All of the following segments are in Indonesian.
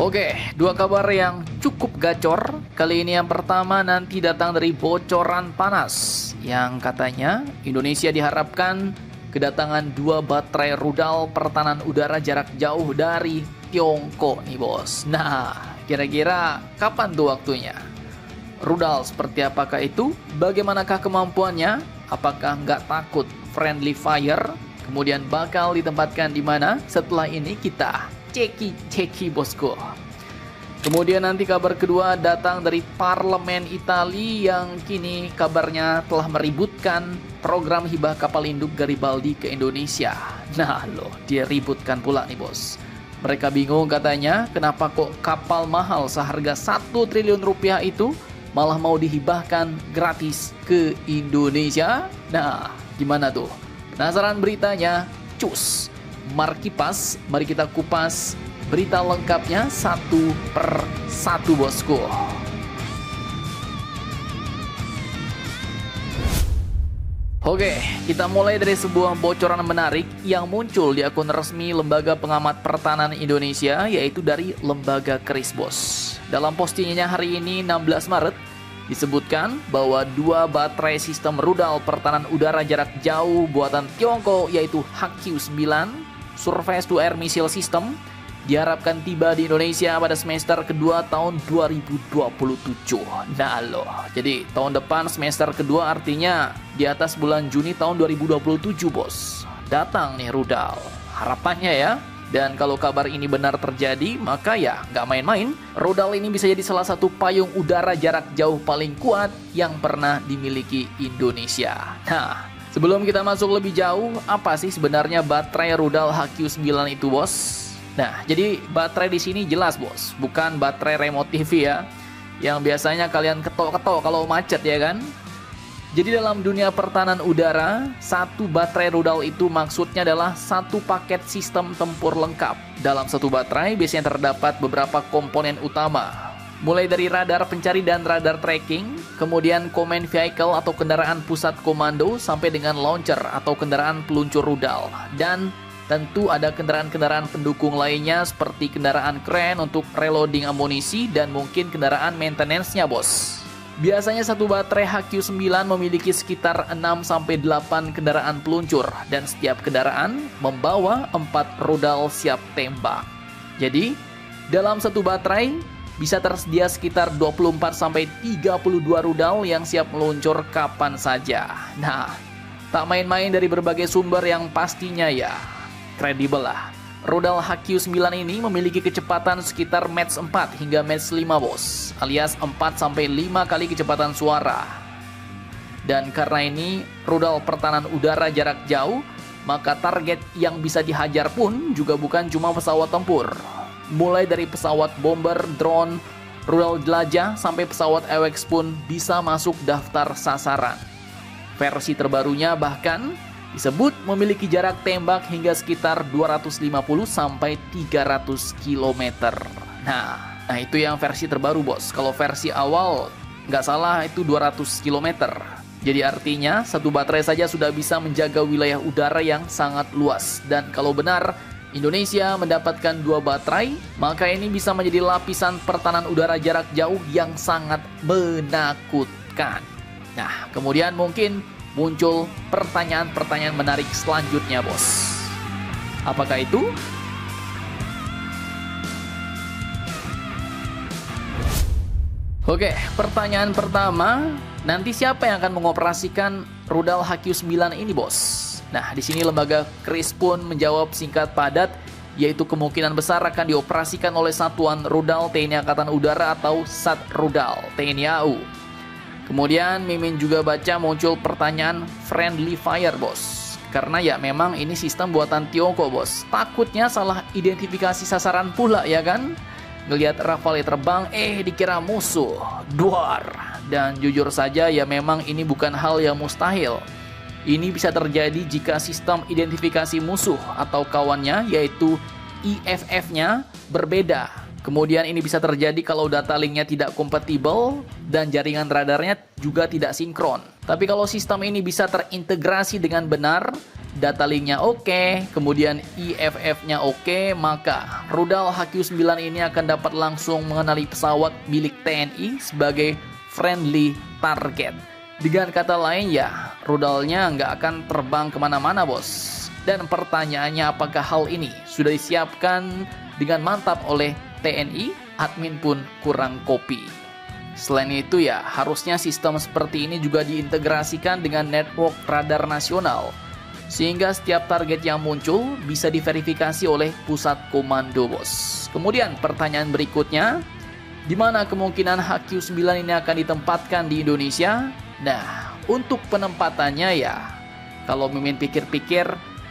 Oke, dua kabar yang cukup gacor. Kali ini yang pertama nanti datang dari bocoran panas yang katanya Indonesia diharapkan kedatangan dua baterai rudal pertahanan udara jarak jauh dari Tiongkok nih bos. Nah, kira-kira kapan tuh waktunya? Rudal seperti apakah itu? Bagaimanakah kemampuannya? Apakah nggak takut friendly fire? Kemudian bakal ditempatkan di mana? Setelah ini kita ceki bosku. Kemudian nanti kabar kedua datang dari Parlemen Italia yang kini kabarnya telah meributkan program hibah kapal induk Garibaldi ke Indonesia. Nah loh, dia ributkan pula nih bos. Mereka bingung katanya kenapa kok kapal mahal seharga 1 triliun rupiah itu malah mau dihibahkan gratis ke Indonesia. Nah, gimana tuh? Penasaran beritanya? Cus! Markipas, mari kita kupas berita lengkapnya satu per satu bosku. Oke, kita mulai dari sebuah bocoran menarik yang muncul di akun resmi Lembaga Pengamat Pertahanan Indonesia, yaitu dari Lembaga Keris Bos. Dalam postingannya hari ini 16 Maret, disebutkan bahwa dua baterai sistem rudal pertahanan udara jarak jauh buatan Tiongkok, yaitu HQ-9 Surface to Air Missile System, diharapkan tiba di Indonesia pada semester kedua tahun 2027. Nah loh, jadi tahun depan semester kedua artinya di atas bulan Juni tahun 2027 bos. Datang nih rudal, harapannya ya. Dan kalau kabar ini benar terjadi, maka ya nggak main-main, rudal ini bisa jadi salah satu payung udara jarak jauh paling kuat yang pernah dimiliki Indonesia. Nah, sebelum kita masuk lebih jauh, apa sih sebenarnya baterai rudal HQ-9 itu bos? Nah, jadi baterai di sini jelas bos, bukan baterai remote TV ya, yang biasanya kalian ketok-ketok kalau macet ya kan. Jadi dalam dunia pertahanan udara, satu baterai rudal itu maksudnya adalah satu paket sistem tempur lengkap. Dalam satu baterai biasanya terdapat beberapa komponen utama, mulai dari radar pencari dan radar tracking, kemudian command vehicle atau kendaraan pusat komando, sampai dengan launcher atau kendaraan peluncur rudal. Dan tentu ada kendaraan-kendaraan pendukung lainnya seperti kendaraan kren untuk reloading amunisi dan mungkin kendaraan maintenance-nya bos. Biasanya satu baterai HQ-9 memiliki sekitar 6-8 kendaraan peluncur dan setiap kendaraan membawa 4 rudal siap tembak. Jadi, dalam satu baterai bisa tersedia sekitar 24-32 rudal yang siap meluncur kapan saja. Nah, tak main-main dari berbagai sumber yang pastinya ya kredibel lah. Rudal HQ-9 ini memiliki kecepatan sekitar Mach 4 hingga Mach 5 bos, alias 4-5 kali kecepatan suara. Dan karena ini rudal pertahanan udara jarak jauh, maka target yang bisa dihajar pun juga bukan cuma pesawat tempur. Mulai dari pesawat bomber, drone, rudal jelajah, sampai pesawat AWACS pun bisa masuk daftar sasaran. Versi terbarunya bahkan disebut memiliki jarak tembak hingga sekitar 250-300 km. Nah, itu yang versi terbaru bos. Kalau versi awal nggak salah itu 200 km. Jadi artinya satu baterai saja sudah bisa menjaga wilayah udara yang sangat luas. Dan kalau benar Indonesia mendapatkan dua baterai, maka ini bisa menjadi lapisan pertahanan udara jarak jauh yang sangat menakutkan. Nah, kemudian mungkin muncul pertanyaan-pertanyaan menarik selanjutnya bos. Apakah itu? Oke, pertanyaan pertama, nanti siapa yang akan mengoperasikan rudal HQ-9 ini bos? Nah, di sini lembaga Keris pun menjawab singkat padat, yaitu kemungkinan besar akan dioperasikan oleh Satuan Rudal TNI Angkatan Udara atau Sat Rudal TNI AU. Kemudian Mimin juga baca muncul pertanyaan friendly fire bos. Karena ya memang ini sistem buatan Tiongkok bos. Takutnya salah identifikasi sasaran pula ya kan. Ngelihat Rafale terbang dikira musuh. Duar. Dan jujur saja ya memang ini bukan hal yang mustahil. Ini bisa terjadi jika sistem identifikasi musuh atau kawannya yaitu IFF-nya berbeda. Kemudian ini bisa terjadi kalau data linknya tidak kompatibel dan jaringan radarnya juga tidak sinkron. Tapi kalau sistem ini bisa terintegrasi dengan benar, data linknya oke, kemudian IFF-nya oke, maka rudal HQ-9 ini akan dapat langsung mengenali pesawat milik TNI sebagai friendly target. Dengan kata lain ya, rudalnya nggak akan terbang kemana-mana bos. Dan pertanyaannya, apakah hal ini sudah disiapkan dengan mantap oleh TNI? Admin pun kurang kopi. Selain itu ya, harusnya sistem seperti ini juga diintegrasikan dengan network radar nasional, sehingga setiap target yang muncul bisa diverifikasi oleh pusat komando bos. Kemudian pertanyaan berikutnya, di mana kemungkinan HQ-9 ini akan ditempatkan di Indonesia? Nah, untuk penempatannya ya, kalau Mimin pikir-pikir,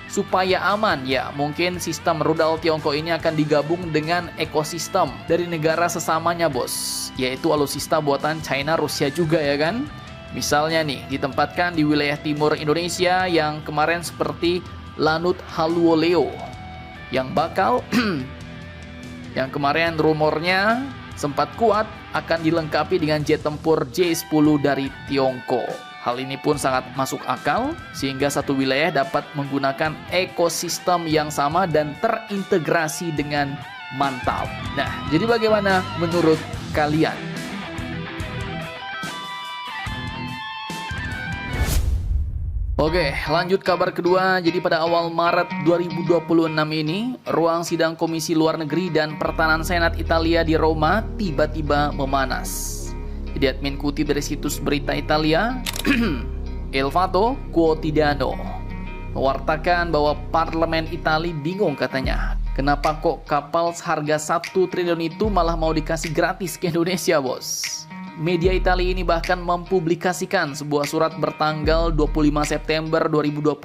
supaya aman ya, mungkin sistem rudal Tiongkok ini akan digabung dengan ekosistem dari negara sesamanya bos, yaitu alutsista buatan China, Rusia juga ya kan. Misalnya nih, ditempatkan di wilayah timur Indonesia yang kemarin seperti Lanut Haluoleo yang bakal yang kemarin rumornya sempat kuat akan dilengkapi dengan jet tempur J-10 dari Tiongkok. Hal ini pun sangat masuk akal, sehingga satu wilayah dapat menggunakan ekosistem yang sama dan terintegrasi dengan mantap. Nah, jadi bagaimana menurut kalian? Oke, lanjut kabar kedua. Jadi pada awal Maret 2026 ini, ruang sidang Komisi Luar Negeri dan Pertahanan Senat Italia di Roma tiba-tiba memanas. Jadi admin kutip dari situs berita Italia, Il Fatto Quotidiano, mewartakan bahwa parlemen Italia bingung katanya. Kenapa kok kapal seharga 1 triliun itu malah mau dikasih gratis ke Indonesia bos? Media Italia ini bahkan mempublikasikan sebuah surat bertanggal 25 September 2025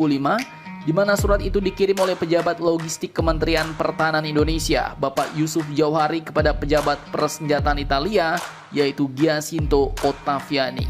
di mana surat itu dikirim oleh pejabat logistik Kementerian Pertahanan Indonesia, Bapak Yusuf Jauhari, kepada pejabat persenjataan Italia, yaitu Giacinto Ottaviani.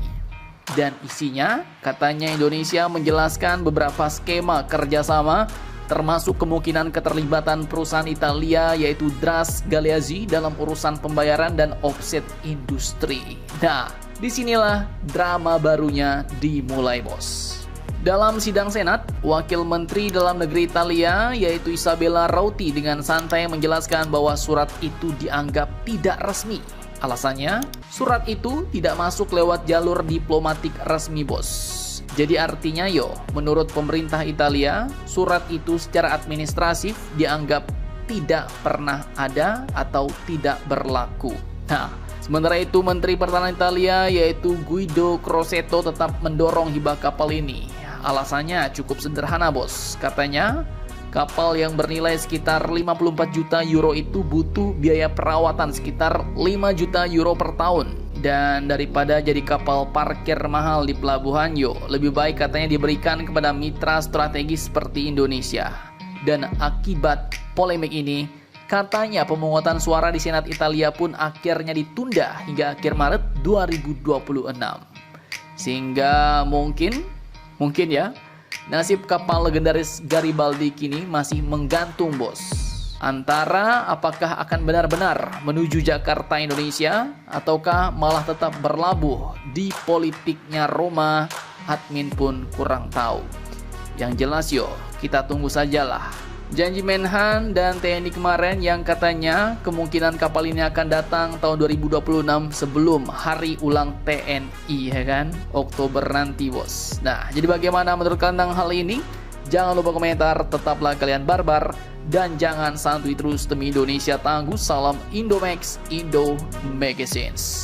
Dan isinya, katanya Indonesia menjelaskan beberapa skema kerjasama, termasuk kemungkinan keterlibatan perusahaan Italia, yaitu Dras Galeazzi, dalam urusan pembayaran dan offset industri. Nah, disinilah drama barunya dimulai bos. Dalam sidang Senat, Wakil Menteri Dalam Negeri Italia yaitu Isabella Rauti dengan santai menjelaskan bahwa surat itu dianggap tidak resmi. Alasannya, surat itu tidak masuk lewat jalur diplomatik resmi bos. Jadi artinya menurut pemerintah Italia, surat itu secara administratif dianggap tidak pernah ada atau tidak berlaku. Nah, sementara itu Menteri Pertahanan Italia yaitu Guido Crosetto tetap mendorong hibah kapal ini. Alasannya cukup sederhana bos, katanya kapal yang bernilai sekitar 54 juta euro itu butuh biaya perawatan sekitar 5 juta euro per tahun. Dan daripada jadi kapal parkir mahal di pelabuhan, lebih baik katanya diberikan kepada mitra strategis seperti Indonesia. Dan akibat polemik ini, katanya pemungutan suara di Senat Italia pun akhirnya ditunda hingga akhir Maret 2026. Sehingga mungkin ya, nasib kapal legendaris Garibaldi kini masih menggantung bos. Antara apakah akan benar-benar menuju Jakarta Indonesia, ataukah malah tetap berlabuh di politiknya Roma, admin pun kurang tahu. Yang jelas kita tunggu sajalah janji Menhan dan TNI kemarin yang katanya kemungkinan kapal ini akan datang tahun 2026 sebelum hari ulang TNI ya kan, Oktober nanti bos. Nah, jadi bagaimana menurut kalian tentang hal ini? Jangan lupa komentar, tetaplah kalian barbar, dan jangan santuy terus demi Indonesia tangguh. Salam Indomax, Indo Magazines.